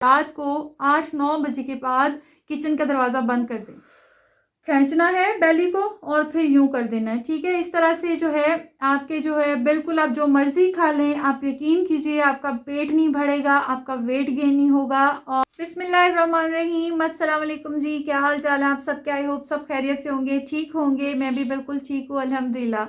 रात को 8-9 बजे के बाद किचन का दरवाज़ा बंद कर दें। खींचना है बेली को और फिर यूं कर देना है, ठीक है। इस तरह से जो है आपके जो है बिल्कुल आप जो मर्जी खा लें, आप यकीन कीजिए आपका पेट नहीं बढ़ेगा, आपका वेट गेन नहीं होगा। और बिस्मिल्लाहिर्रहमानिर्रहीम, अस्सलाम वालेकुम जी, क्या हाल चाल है आप सब? क्या आई होप सब खैरियत से होंगे, ठीक होंगे। मैं भी बिल्कुल ठीक हूँ अल्हम्दुलिल्लाह।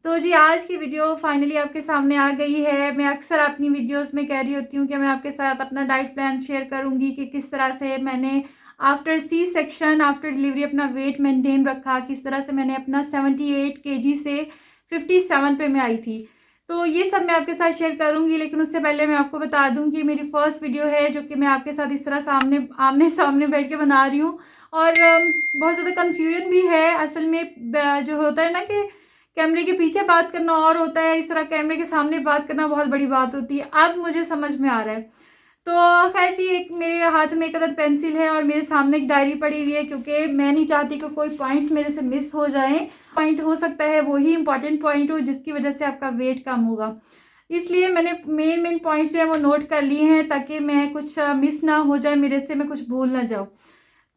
तो जी आज की वीडियो फाइनली आपके सामने आ गई है। मैं अक्सर अपनी वीडियोस में कह रही होती हूँ कि मैं आपके साथ अपना डाइट प्लान शेयर करूँगी कि किस तरह से मैंने after C section after delivery अपना वेट मेंटेन रखा, किस तरह से मैंने अपना 78 kg से 57 पे मैं आई थी। तो ये सब मैं आपके साथ शेयर करूँगी, लेकिन उससे पहले मैं आपको बता दूँ कि मेरी फर्स्ट वीडियो है जो कि मैं आपके साथ इस तरह आमने सामने बैठ के बना रही हूँ। और बहुत ज़्यादा कन्फ्यूजन भी है असल में। जो होता है ना कि कैमरे के पीछे बात करना और होता है, इस तरह कैमरे के सामने बात करना बहुत बड़ी बात होती है। अब मुझे समझ में आ रहा है। तो खैर जी, एक मेरे हाथ में एक अदद पेंसिल है और मेरे सामने एक डायरी पड़ी हुई है, क्योंकि मैं नहीं चाहती कि कोई पॉइंट्स मेरे से मिस हो जाएं। पॉइंट हो सकता है वही इंपॉर्टेंट पॉइंट हो जिसकी वजह से आपका वेट कम होगा, इसलिए मैंने मेन पॉइंट्स जो है वो नोट कर लिए हैं ताकि मैं कुछ मिस ना हो जाए मेरे से, मैं कुछ भूल ना जाऊँ।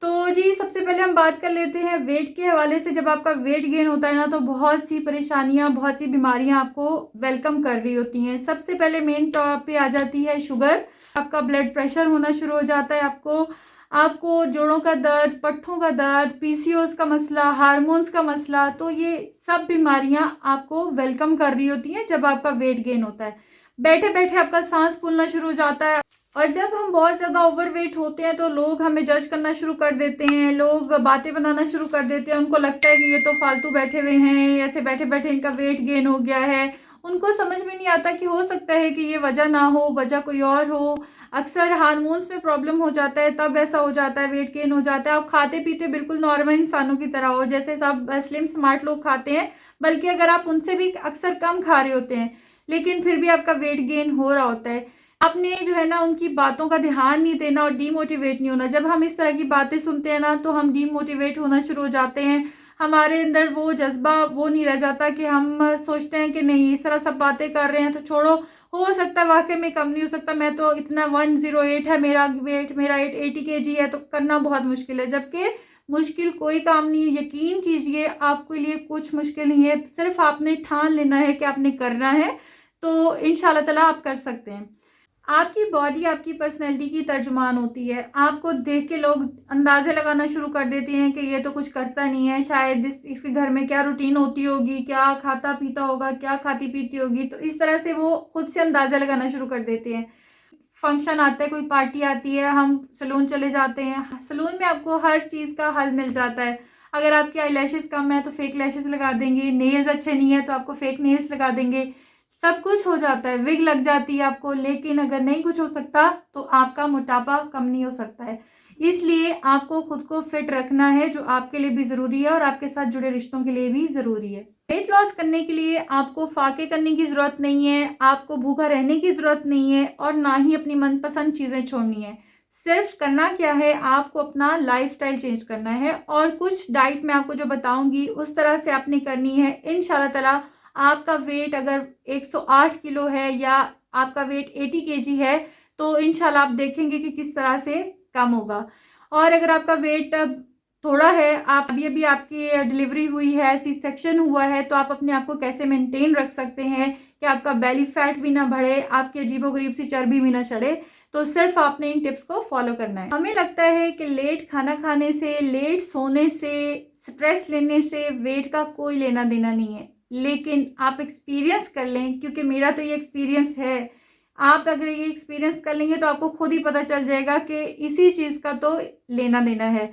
तो जी सबसे पहले हम बात कर लेते हैं वेट के हवाले से। जब आपका वेट गेन होता है ना, तो बहुत सी परेशानियां, बहुत सी बीमारियां आपको वेलकम कर रही होती हैं। सबसे पहले मेन टॉप पे आ जाती है शुगर, आपका ब्लड प्रेशर होना शुरू हो जाता है, आपको आपको जोड़ों का दर्द, पट्ठों का दर्द, पीसीओएस का मसला, हार्मोन्स का मसला। तो ये सब बीमारियां आपको वेलकम कर रही होती हैं जब आपका वेट गेन होता है। बैठे बैठे आपका सांस फूलना शुरू हो जाता है। और जब हम बहुत ज़्यादा ओवरवेट होते हैं तो लोग हमें जज करना शुरू कर देते हैं, लोग बातें बनाना शुरू कर देते हैं। उनको लगता है कि ये तो फालतू बैठे हुए हैं, ऐसे बैठे बैठे इनका वेट गेन हो गया है। उनको समझ में नहीं आता कि हो सकता है कि ये वजह ना हो, वजह कोई और हो। अक्सर हार्मोन्स में प्रॉब्लम हो जाता है, तब ऐसा हो जाता है, वेट गेन हो जाता है। आप खाते पीते बिल्कुल नॉर्मल इंसानों की तरह हो, जैसे सब स्लिम स्मार्ट लोग खाते हैं, बल्कि अगर आप उनसे भी अक्सर कम खा रहे होते हैं, लेकिन फिर भी आपका वेट गेन हो रहा होता है। आपने जो है ना उनकी बातों का ध्यान नहीं देना और डीमोटिवेट नहीं होना। जब हम इस तरह की बातें सुनते हैं ना, तो हम डीमोटिवेट होना शुरू हो जाते हैं। हमारे अंदर वो जज्बा वो नहीं रह जाता कि हम सोचते हैं कि नहीं इस तरह सब बातें कर रहे हैं तो छोड़ो, हो सकता है वाकई में कम नहीं हो सकता, मैं तो इतना 108 है मेरा वेट, मेरा 80 kg है, तो करना बहुत मुश्किल है। जबकि मुश्किल कोई काम नहीं है, यकीन कीजिए आपके लिए कुछ मुश्किल नहीं है। सिर्फ आपने ठान लेना है कि आपने करना है, तो इंशाल्लाह ताला आप कर सकते हैं। आपकी बॉडी आपकी पर्सनैलिटी की तर्जुमान होती है। आपको देख के लोग अंदाजे लगाना शुरू कर देते हैं कि ये तो कुछ करता नहीं है, शायद इसके घर में क्या रूटीन होती होगी, क्या खाता पीता होगा, क्या खाती पीती होगी। तो इस तरह से वो खुद से अंदाजा लगाना शुरू कर देते हैं। फंक्शन आता है, कोई पार्टी आती है, हम सलून चले जाते हैं, सलून में आपको हर चीज़ का हल मिल जाता है। अगर आपकी आई लैशेज़ कम है तो फेक लैशेज़ लगा देंगे, नेल्स अच्छे नहीं है तो आपको फेक नेल्स लगा देंगे, सब कुछ हो जाता है, विग लग जाती है आपको। लेकिन अगर नहीं कुछ हो सकता तो आपका मोटापा कम नहीं हो सकता है। इसलिए आपको खुद को फिट रखना है, जो आपके लिए भी ज़रूरी है और आपके साथ जुड़े रिश्तों के लिए भी ज़रूरी है। वेट लॉस करने के लिए आपको फाके करने की ज़रूरत नहीं है, आपको भूखा रहने की ज़रूरत नहीं है और ना ही अपनी मनपसंद चीज़ें छोड़नी है। सिर्फ करना क्या है, आपको अपना लाइफस्टाइल चेंज करना है और कुछ डाइट मैं आपको जो बताऊंगी उस तरह से आपने करनी है। इंशाल्लाह ताला आपका वेट अगर 108 किलो है या आपका वेट 80 kg है, तो इंशाल्लाह आप देखेंगे कि किस तरह से कम होगा। और अगर आपका वेट थोड़ा है, आप अभी आपकी डिलीवरी हुई है, सी सेक्शन हुआ है, तो आप अपने आप को कैसे मेंटेन रख सकते हैं कि आपका बेली फैट भी ना बढ़े, आपकी अजीबोगरीब सी चर्बी भी ना चढ़े। तो सिर्फ आपने इन टिप्स को फॉलो करना है। हमें लगता है कि लेट खाना खाने से, लेट सोने से, स्ट्रेस लेने से वेट का कोई लेना देना नहीं है, लेकिन आप एक्सपीरियंस कर लें, क्योंकि मेरा तो ये एक्सपीरियंस है। आप अगर ये एक्सपीरियंस कर लेंगे तो आपको खुद ही पता चल जाएगा कि इसी चीज़ का तो लेना देना है।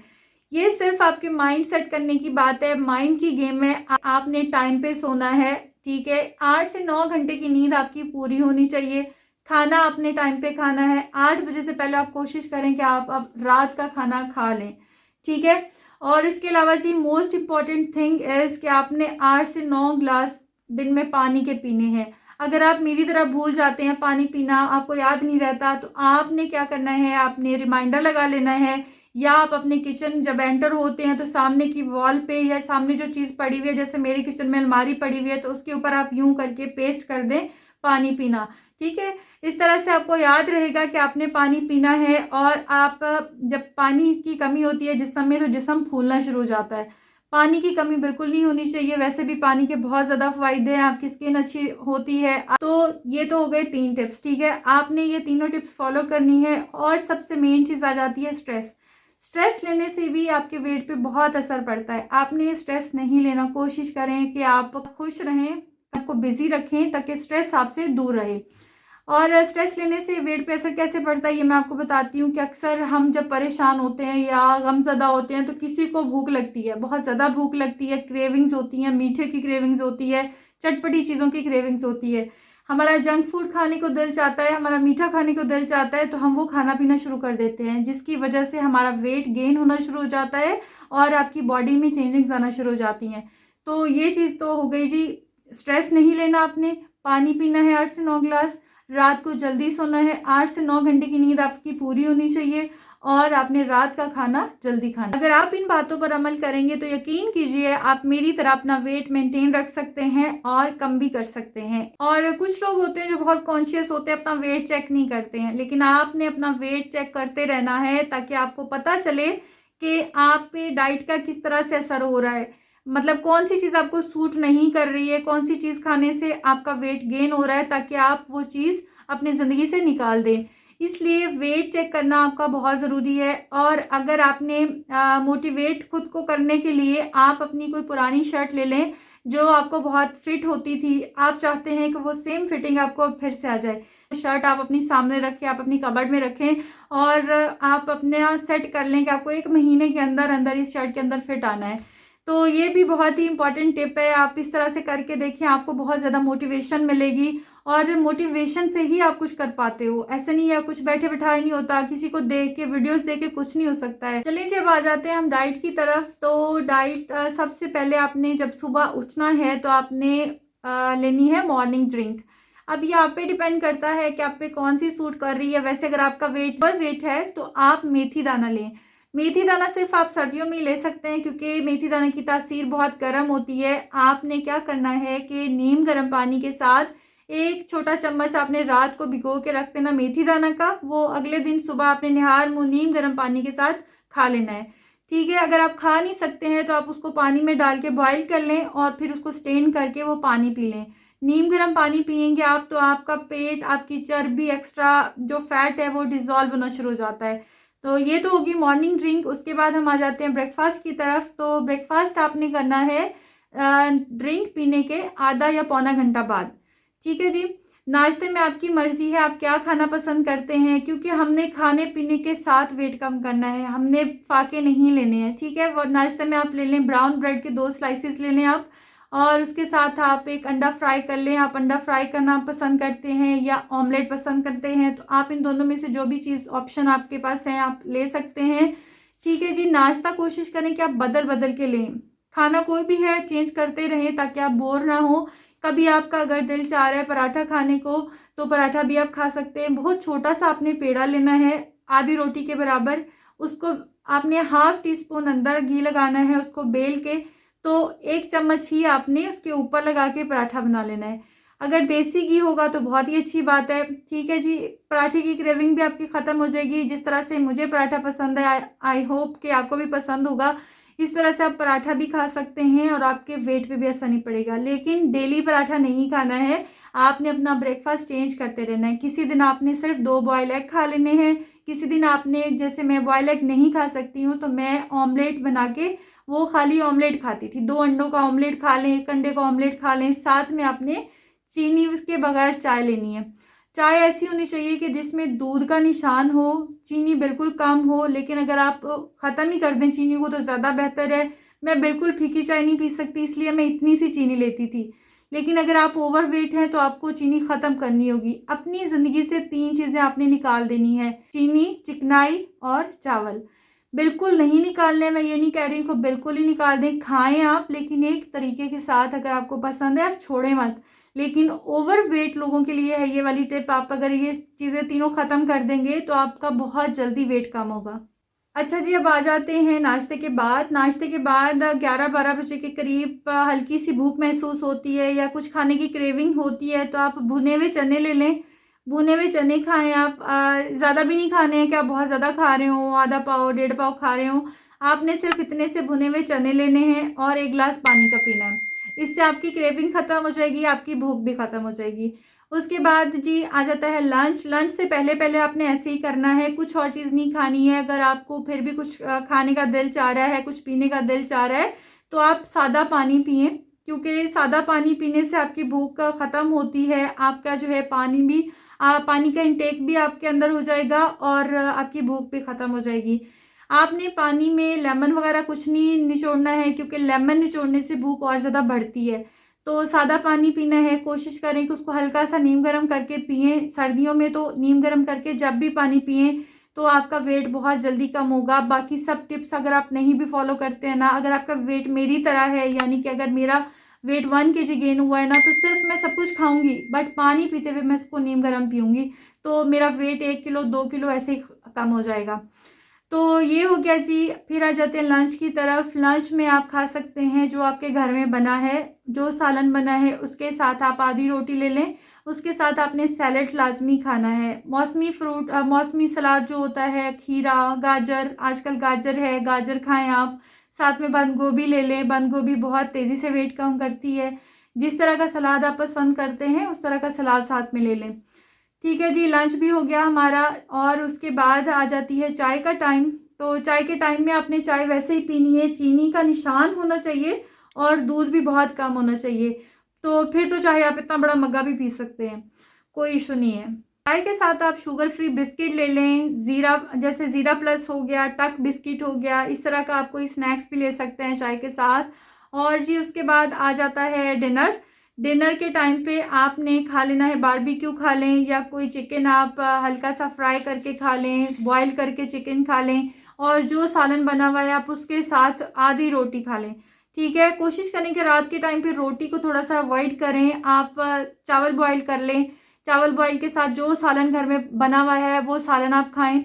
ये सिर्फ आपके माइंड सेट करने की बात है, माइंड की गेम है। आपने टाइम पे सोना है, ठीक है। 8 से 9 घंटे की नींद आपकी पूरी होनी चाहिए। खाना आपने टाइम पे खाना है। 8 बजे से पहले आप कोशिश करें कि आप अब रात का खाना खा लें, ठीक है। और इसके अलावा जी मोस्ट इम्पॉर्टेंट थिंग इज़ कि आपने 8 से 9 ग्लास दिन में पानी के पीने हैं। अगर आप मेरी तरह भूल जाते हैं पानी पीना, आपको याद नहीं रहता, तो आपने क्या करना है, आपने रिमाइंडर लगा लेना है, या आप अपने किचन जब एंटर होते हैं तो सामने की वॉल पे या सामने जो चीज़ पड़ी हुई है, जैसे मेरे किचन में अलमारी पड़ी हुई है, तो उसके ऊपर आप यूं करके पेस्ट कर दें पानी पीना, ठीक है। इस तरह से आपको याद रहेगा कि आपने पानी पीना है। और आप जब पानी की कमी होती है जिस्म में तो जिस्म फूलना शुरू हो जाता है। पानी की कमी बिल्कुल नहीं होनी चाहिए। वैसे भी पानी के बहुत ज़्यादा फ़ायदे हैं, आपकी स्किन अच्छी होती है। तो ये तो हो गए 3 टिप्स, ठीक है। आपने ये तीनों टिप्स फॉलो करनी है। और सबसे मेन चीज़ आ जाती है स्ट्रेस। स्ट्रेस लेने से भी आपके वेट पे बहुत असर पड़ता है। आपने स्ट्रेस नहीं लेना, कोशिश करें कि आप खुश रहें, आपको बिजी रखें ताकि स्ट्रेस आपसे दूर रहे। और स्ट्रेस लेने से वेट पे असर कैसे पड़ता है ये मैं आपको बताती हूँ कि अक्सर हम जब परेशान होते हैं या गमज़दा होते हैं तो किसी को भूख लगती है, बहुत ज़्यादा भूख लगती है, क्रेविंग्स होती हैं, मीठे की क्रेविंग्स होती है, चटपटी चीज़ों की क्रेविंग्स होती है। हमारा जंक फूड खाने को दिल चाहता है, हमारा मीठा खाने को दिल चाहता है, तो हम वो खाना पीना शुरू कर देते हैं, जिसकी वजह से हमारा वेट गेन होना शुरू हो जाता है और आपकी बॉडी में चेंजिंग्स आना शुरू हो जाती हैं। तो ये चीज़ तो हो गई जी। स्ट्रेस नहीं लेना आपने, पानी पीना है 8 से 9 गिलास, रात को जल्दी सोना है, 8 से 9 घंटे की नींद आपकी पूरी होनी चाहिए और आपने रात का खाना जल्दी खाना। अगर आप इन बातों पर अमल करेंगे तो यकीन कीजिए आप मेरी तरह अपना वेट मेंटेन रख सकते हैं और कम भी कर सकते हैं। और कुछ लोग होते हैं जो बहुत कॉन्शियस होते हैं, अपना वेट चेक नहीं करते हैं, लेकिन आपने अपना वेट चेक करते रहना है ताकि आपको पता चले कि आप पे डाइट का किस तरह से असर हो रहा है। मतलब कौन सी चीज़ आपको सूट नहीं कर रही है, कौन सी चीज़ खाने से आपका वेट गेन हो रहा है, ताकि आप वो चीज़ अपनी ज़िंदगी से निकाल दें। इसलिए वेट चेक करना आपका बहुत ज़रूरी है। और अगर आपने मोटिवेट खुद को करने के लिए आप अपनी कोई पुरानी शर्ट ले लें जो आपको बहुत फिट होती थी, आप चाहते हैं कि वो सेम फिटिंग आपको फिर से आ जाए, शर्ट आप अपनी सामने रखें, आप अपनी कबर्ड में रखें और आप अपने सेट कर लें कि आपको 1 महीने के अंदर अंदर इस शर्ट के अंदर फिट आना है। तो ये भी बहुत ही इंपॉर्टेंट टिप है, आप इस तरह से करके देखें, आपको बहुत ज़्यादा मोटिवेशन मिलेगी और मोटिवेशन से ही आप कुछ कर पाते हो। ऐसे नहीं है कुछ बैठे बिठाए नहीं होता, किसी को देख के वीडियोस देख के कुछ नहीं हो सकता है। चलिए जब आ जाते हैं हम डाइट की तरफ, तो डाइट सबसे पहले आपने जब सुबह उठना है तो आपने लेनी है मॉर्निंग ड्रिंक। अब ये आप पे डिपेंड करता है कि आप पे कौन सी सूट कर रही है। वैसे अगर आपका वेट है तो आप मेथी दाना लें। मेथी दाना सिर्फ आप सर्दियों में ही ले सकते हैं क्योंकि मेथी दाना की तासीर बहुत गर्म होती है। आपने क्या करना है कि नीम गर्म पानी के साथ 1 छोटा चम्मच आपने रात को भिगो के रख देना मेथी दाना का, वो अगले दिन सुबह आपने निहार मुँह नीम गर्म पानी के साथ खा लेना है। ठीक है, अगर आप खा नहीं सकते हैं तो आप उसको पानी में डाल के बॉयल कर लें और फिर उसको स्टेन करके वो पानी पी लें। नीम गर्म पानी पियेंगे आप तो आपका पेट, आपकी चर्बी, एक्स्ट्रा जो फैट है वो डिज़ोल्व होना शुरू हो जाता है। तो ये तो होगी मॉर्निंग ड्रिंक। उसके बाद हम आ जाते हैं ब्रेकफास्ट की तरफ। तो ब्रेकफास्ट आपने करना है ड्रिंक पीने के आधा या पौना घंटा बाद। ठीक है जी। नाश्ते में आपकी मर्ज़ी है आप क्या खाना पसंद करते हैं, क्योंकि हमने खाने पीने के साथ वेट कम करना है, हमने फाके नहीं लेने हैं। ठीक है, वो नाश्ते में आप ले लें ब्राउन ब्रेड के 2 स्लाइसेस ले लें आप, और उसके साथ आप एक अंडा फ्राई कर लें। आप अंडा फ्राई करना पसंद करते हैं या ऑमलेट पसंद करते हैं तो आप इन दोनों में से जो भी चीज़ ऑप्शन आपके पास है आप ले सकते हैं। ठीक है जी। नाश्ता कोशिश करें कि आप बदल बदल के लें, खाना कोई भी है चेंज करते रहें ताकि आप बोर ना हो। कभी आपका अगर दिल चाह रहा है पराठा खाने को तो पराठा भी आप खा सकते हैं। बहुत छोटा सा आपने पेड़ा लेना है, आधी रोटी के बराबर, उसको आपने ½ टीस्पून अंदर घी लगाना है, उसको बेल के तो 1 चम्मच ही आपने उसके ऊपर लगा के पराठा बना लेना है। अगर देसी घी होगा तो बहुत ही अच्छी बात है। ठीक है जी। पराठे की क्रेविंग भी आपकी ख़त्म हो जाएगी। जिस तरह से मुझे पराठा पसंद है, आई होप कि आपको भी पसंद होगा। इस तरह से आप पराठा भी खा सकते हैं और आपके वेट पे भी असर नहीं पड़ेगा। लेकिन डेली पराठा नहीं खाना है, आपने अपना ब्रेकफास्ट चेंज करते रहना है। किसी दिन आपने सिर्फ 2 बॉयल एग खा लेने हैं, किसी दिन आपने, जैसे मैं बॉयल एग नहीं खा सकती हूँ तो मैं ऑमलेट बना के वो खाली ऑमलेट खाती थी। 2 अंडों का ऑमलेट खा लें, 1 अंडे का ऑमलेट खा लें, साथ में आपने चीनी उसके बगैर चाय लेनी है। चाय ऐसी होनी चाहिए कि जिसमें दूध का निशान हो, चीनी बिल्कुल कम हो। लेकिन अगर आप ख़त्म ही कर दें चीनी को तो ज़्यादा बेहतर है। मैं बिल्कुल फीकी चाय नहीं पी सकती, इसलिए मैं इतनी सी चीनी लेती थी। लेकिन अगर आप ओवर वेट हैं तो आपको चीनी ख़त्म करनी होगी। अपनी ज़िंदगी से 3 चीज़ें आपने निकाल देनी है, चीनी, चिकनाई और चावल। बिल्कुल नहीं निकालने, मैं ये नहीं कह रही हूँ कि बिल्कुल ही निकाल दें, खाएं आप, लेकिन एक तरीके के साथ। अगर आपको पसंद है आप छोड़ें मत। लेकिन ओवर वेट लोगों के लिए है ये वाली टिप, आप अगर ये चीज़ें तीनों ख़त्म कर देंगे तो आपका बहुत जल्दी वेट कम होगा। अच्छा जी, अब आ जाते हैं नाश्ते के बाद। नाश्ते के बाद 11-12 बजे के करीब हल्की सी भूख महसूस होती है या कुछ खाने की क्रेविंग होती है तो आप भुने हुए चने ले लें। भुने हुए चने खाएं आप। ज़्यादा भी नहीं खाने हैं कि आप बहुत ज़्यादा खा रहे हो, आधा पाव 1.5 पाव खा रहे हो। आपने सिर्फ इतने से भुने हुए चने लेने हैं और 1 गिलास पानी का पीना है। इससे आपकी क्रेविंग ख़त्म हो जाएगी, आपकी भूख भी ख़त्म हो जाएगी। उसके बाद जी आ जाता है लंच। लंच से पहले पहले आपने ऐसे ही करना है, कुछ और चीज़ नहीं खानी है। अगर आपको फिर भी कुछ खाने का दिल चाह रहा है, कुछ पीने का दिल चाह रहा है, तो आप सादा पानी पिएं, क्योंकि सादा पानी पीने से आपकी भूख ख़त्म होती है। आपका जो है पानी का इंटेक भी आपके अंदर हो जाएगा और आपकी भूख भी ख़त्म हो जाएगी। आपने पानी में लेमन वगैरह कुछ नहीं निचोड़ना है, क्योंकि लेमन निचोड़ने से भूख और ज़्यादा बढ़ती है। तो सादा पानी पीना है। कोशिश करें कि उसको हल्का सा नीम गर्म करके पिएं। सर्दियों में तो नीम गर्म करके जब भी पानी पिएं तो आपका वेट बहुत जल्दी कम होगा। बाकी सब टिप्स अगर आप नहीं भी फॉलो करते हैं ना, अगर आपका वेट मेरी तरह है, यानी कि अगर मेरा वेट 1 kg गेन हुआ है ना, तो सिर्फ मैं सब कुछ खाऊंगी बट पानी पीते हुए मैं इसको नीम गर्म पीऊँगी, तो मेरा वेट 1 किलो 2 किलो ऐसे ही कम हो जाएगा। तो ये हो गया जी। फिर आ जाते हैं लंच की तरफ। लंच में आप खा सकते हैं जो आपके घर में बना है, जो सालन बना है उसके साथ आप आधी रोटी ले लें। उसके साथ आपने सैलेड लाजमी खाना है। मौसमी सलाद जो होता है, खीरा, गाजर, आजकल गाजर है, गाजर खाएं आप। साथ में बंद गोभी ले लें। बंद गोभी बहुत तेज़ी से वेट कम करती है। जिस तरह का सलाद आप पसंद करते हैं उस तरह का सलाद साथ में ले लें। ठीक है जी, लंच भी हो गया हमारा। और उसके बाद आ जाती है चाय का टाइम। तो चाय के टाइम में आपने चाय वैसे ही पीनी है, चीनी का निशान होना चाहिए और दूध भी बहुत कम होना चाहिए। तो फिर तो चाहे आप इतना बड़ा मग्गा भी पी सकते हैं, कोई इशू नहीं है। चाय के साथ आप शुगर फ्री बिस्किट ले लें, ज़ीरा, जैसे ज़ीरा प्लस हो गया, टक बिस्किट हो गया, इस तरह का आप कोई स्नैक्स भी ले सकते हैं चाय के साथ। और जी उसके बाद आ जाता है डिनर। डिनर के टाइम पे आपने खा लेना है, बारबेक्यू खा लें या कोई चिकन आप हल्का सा फ्राई करके खा लें, बॉईल करके चिकन खा लें, और जो सालन बना हुआ है आप उसके साथ आधी रोटी खा लें। ठीक है, कोशिश करें कि रात के टाइम पे रोटी को थोड़ा सा अवॉइड करें। आप चावल बॉईल कर लें। चावल बॉईल के साथ जो सालन घर में बना हुआ है वो सालन आप खाएं।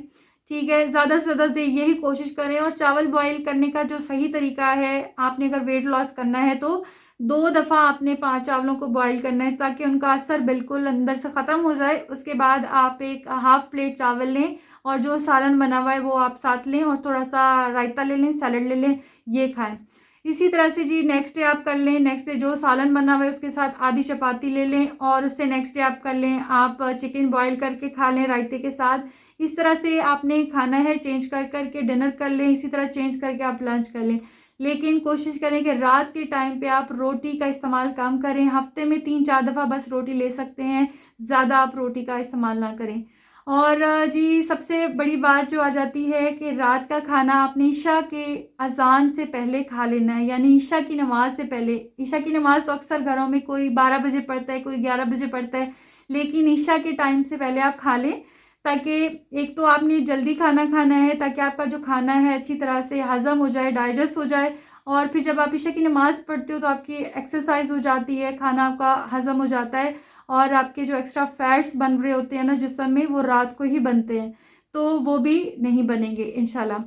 ठीक है, ज़्यादा से ज़्यादा यही कोशिश करें। और चावल बॉईल करने का जो सही तरीका है, आपने अगर वेट लॉस करना है तो 2 दफ़ा आपने 5 चावलों को बॉईल करना है, ताकि उनका असर बिल्कुल अंदर से ख़त्म हो जाए। उसके बाद आप एक हाफ़ प्लेट चावल लें और जो सालन बना हुआ है वो आप साथ लें, और थोड़ा सा रायता ले लें, सैलड ले लें, ये खाएं। इसी तरह से जी नेक्स्ट डे आप कर लें। नेक्स्ट डे जो सालन बना हुआ है उसके साथ आधी चपाती ले लें, और उससे नेक्स्ट डे आप कर लें, आप चिकन बॉईल करके खा लें रायते के साथ। इस तरह से आपने खाना है, चेंज कर करके डिनर कर लें, इसी तरह चेंज करके आप लंच कर लें। लेकिन कोशिश करें कि रात के टाइम पे आप रोटी का इस्तेमाल कम करें। हफ्ते में 3-4 दफ़ा बस रोटी ले सकते हैं, ज़्यादा आप रोटी का इस्तेमाल ना करें। और जी सबसे बड़ी बात जो आ जाती है कि रात का खाना आपने ईशा के अज़ान से पहले खा लेना है, यानी ईशा की नमाज़ से पहले। ईशा की नमाज़ तो अक्सर घरों में कोई 12 बजे पढ़ता है, कोई 11 बजे पढ़ता है, लेकिन ईशा के टाइम से पहले आप खा लें, ताकि एक तो आपने जल्दी खाना खाना है ताकि आपका जो खाना है अच्छी तरह से हज़म हो जाए, डाइजेस्ट हो जाए। और फिर जब आप ईशा की नमाज़ पढ़ते हो तो आपकी एक्सरसाइज हो जाती है, खाना आपका हज़म हो जाता है, और आपके जो एक्स्ट्रा फैट्स बन रहे होते हैं ना जिस्म में, वो रात को ही बनते हैं, तो वो भी नहीं बनेंगे इंशाल्लाह।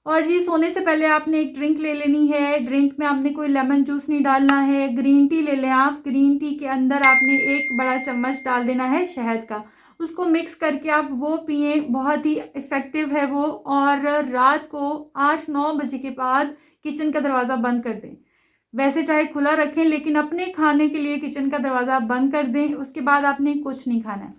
और जी सोने से पहले आपने एक ड्रिंक ले लेनी है। ड्रिंक में आपने कोई लेमन जूस नहीं डालना है, ग्रीन टी ले लें आप। ग्रीन टी के अंदर आपने 1 बड़ा चम्मच डाल देना है शहद का, उसको मिक्स करके आप वो पिएं, बहुत ही इफ़ेक्टिव है वो। और रात को 8-9 बजे के बाद किचन का दरवाज़ा बंद कर दें। वैसे चाहे खुला रखें, लेकिन अपने खाने के लिए किचन का दरवाज़ा बंद कर दें। उसके बाद आपने कुछ नहीं खाना है।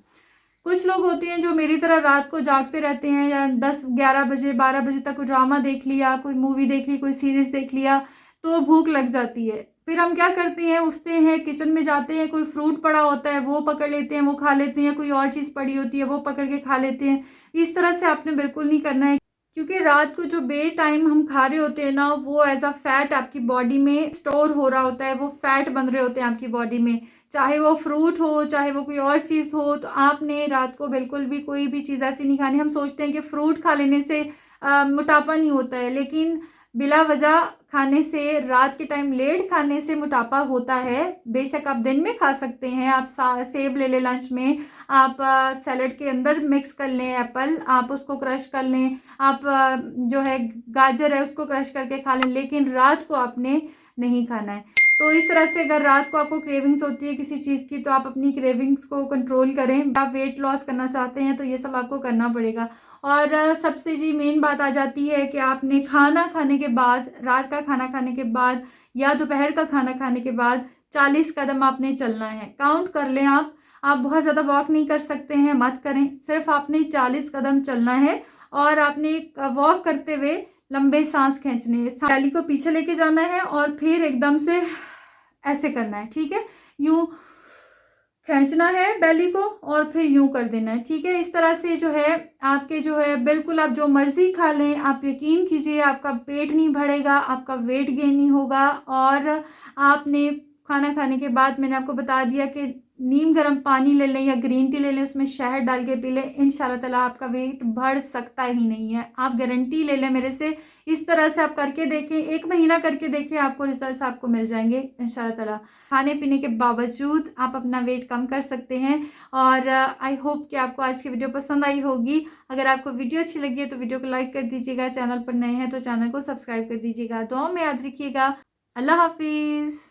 कुछ लोग होते हैं जो मेरी तरह रात को जागते रहते हैं, या 10-11 बजे 12 बजे तक कोई ड्रामा देख लिया, कोई मूवी देख ली, कोई सीरीज़ देख लिया, तो भूख लग जाती है। फिर हम क्या करते हैं, उठते हैं, किचन में जाते हैं, कोई फ्रूट पड़ा होता है वो पकड़ लेते हैं, वो खा लेते हैं, कोई और चीज़ पड़ी होती है वो पकड़ के खा लेते हैं। इस तरह से आपने बिल्कुल नहीं करना है, क्योंकि रात को जो बे टाइम हम खा रहे होते हैं ना, वो एज अ फैट आपकी बॉडी में स्टोर हो रहा होता है, वो फैट बन रहे होते हैं आपकी बॉडी में, चाहे वो फ्रूट हो चाहे वो कोई और चीज़ हो। तो आपने रात को बिल्कुल भी कोई भी चीज़ ऐसी नहीं खानी। हम सोचते हैं कि फ्रूट खा लेने से मोटापा नहीं होता है, लेकिन बिला वजह खाने से, रात के टाइम लेट खाने से मोटापा होता है। बेशक आप दिन में खा सकते हैं, आप सेब ले लें लंच में, आप सैलड के अंदर मिक्स कर लें एप्पल, आप उसको क्रश कर लें, आप जो है गाजर है उसको क्रश करके खा लें, लेकिन रात को आपने नहीं खाना है। तो इस तरह से अगर रात को आपको क्रेविंग्स होती है किसी चीज़ की, तो आप अपनी क्रेविंग्स को कंट्रोल करें। आप वेट लॉस करना चाहते हैं तो ये सब आपको करना पड़ेगा। और सबसे जी मेन बात आ जाती है कि आपने खाना खाने के बाद, रात का खाना खाने के बाद या दोपहर का खाना खाने के बाद 40 कदम आपने चलना है। काउंट कर लें आप बहुत ज़्यादा वॉक नहीं कर सकते हैं, मत करें, सिर्फ आपने 40 कदम चलना है। और आपने वॉक करते हुए लंबे सांस खींचने हैं, बैली को पीछे लेके जाना है और फिर एकदम से ऐसे करना है, ठीक है। यूं खींचना है बेली को और फिर यूं कर देना है, ठीक है। इस तरह से जो है आपके जो है बिल्कुल आप जो मर्जी खा लें, आप यकीन कीजिए आपका पेट नहीं बढ़ेगा, आपका वेट गेन नहीं होगा। और आपने खाना खाने के बाद मैंने आपको बता दिया कि नीम गर्म पानी ले लें या ग्रीन टी ले लें, उसमें शहद डाल के पी लें, इंशाल्लाह ताला आपका वेट बढ़ सकता ही नहीं है। आप गारंटी ले लें मेरे से। इस तरह से आप करके देखें, 1 महीना करके देखें, आपको रिजल्ट्स आपको मिल जाएंगे इंशाल्लाह ताला। खाने पीने के बावजूद आप अपना वेट कम कर सकते हैं। और आई होप कि आपको आज की वीडियो पसंद आई होगी। अगर आपको वीडियो अच्छी लगी है तो वीडियो को लाइक कर दीजिएगा, चैनल पर नए हैं तो चैनल को सब्सक्राइब कर दीजिएगा। दुआ में याद रखिएगा। अल्लाह हाफिज़।